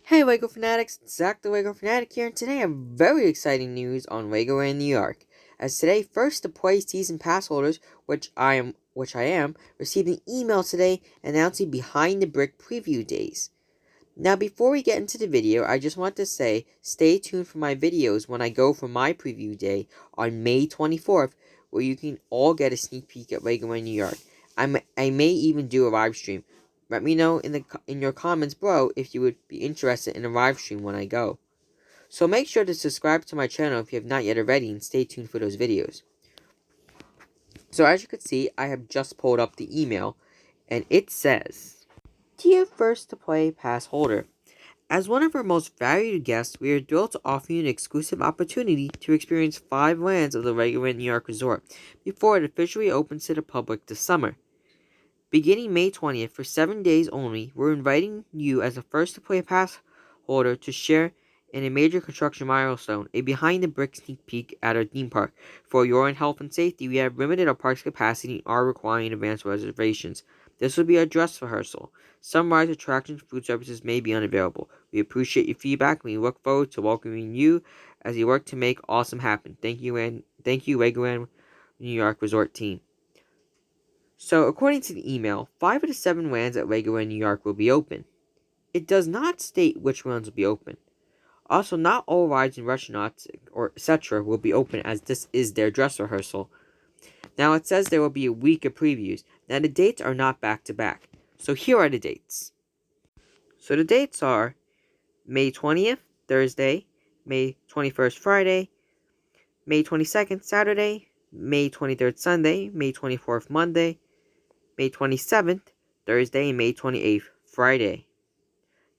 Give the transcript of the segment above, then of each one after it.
Hey Lego Fanatics, Zach the Lego Fanatic here, and today I have very exciting news on Legoland New York. As today, first to play season pass holders, which I am, received an email today announcing behind the brick preview days. Now before we get into the video, I just want to say stay tuned for my videos when I go for my preview day on May 24th, where you can all get a sneak peek at Legoland New York. I may even do a live stream. Let me know in your comments below if you would be interested in a live stream when I go. So make sure to subscribe to my channel if you have not yet already and stay tuned for those videos. So as you can see, I have just pulled up the email and it says, Dear First to Play Pass Holder, as one of our most valued guests, we are thrilled to offer you an exclusive opportunity to experience 5 lands of the Legoland New York Resort before it officially opens to the public this summer. Beginning May 20th, for 7 days only, we're inviting you as a first-to-play pass holder to share in a major construction milestone, a behind-the-brick sneak peek at our theme park. For your own health and safety, we have limited our park's capacity and are requiring advance reservations. This will be our dress rehearsal. Some rides, attractions, food services may be unavailable. We appreciate your feedback, and we look forward to welcoming you as you work to make awesome happen. Thank you, Legoland New York Resort team. So, according to the email, 5 of the 7 lands at Legoland New York will be open. It does not state which ones will be open. Also, not all rides and restaurants or etc. will be open, as this is their dress rehearsal. Now, it says there will be a week of previews. Now, the dates are not back-to-back. So, here are the dates. So, the dates are May 20th, Thursday, May 21st, Friday, May 22nd, Saturday, May 23rd, Sunday, May 24th, Monday, May 27th, Thursday, and May 28th, Friday.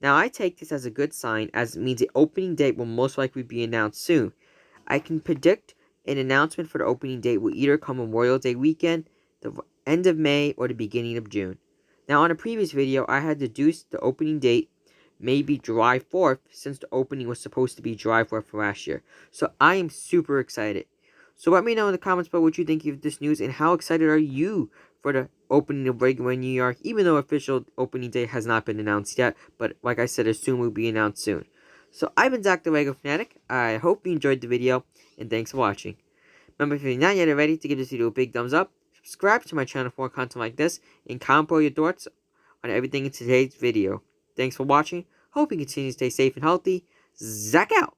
Now, I take this as a good sign, as it means the opening date will most likely be announced soon. I can predict an announcement for the opening date will either come Memorial Day weekend, the end of May, or the beginning of June. Now, on a previous video, I had deduced the opening date may be July 4th, since the opening was supposed to be July 4th for last year. So, I am super excited. So let me know in the comments below what you think of this news and how excited are you for the opening of Legoland New York, even though official opening date has not been announced yet, but like I said, it will be announced soon. So I've been Zach the Lego Fanatic. I hope you enjoyed the video, and thanks for watching. Remember, if you're not yet ready, to give this video a big thumbs up, subscribe to my channel for more content like this, and comment below your thoughts on everything in today's video. Thanks for watching. Hope you continue to stay safe and healthy. Zach out!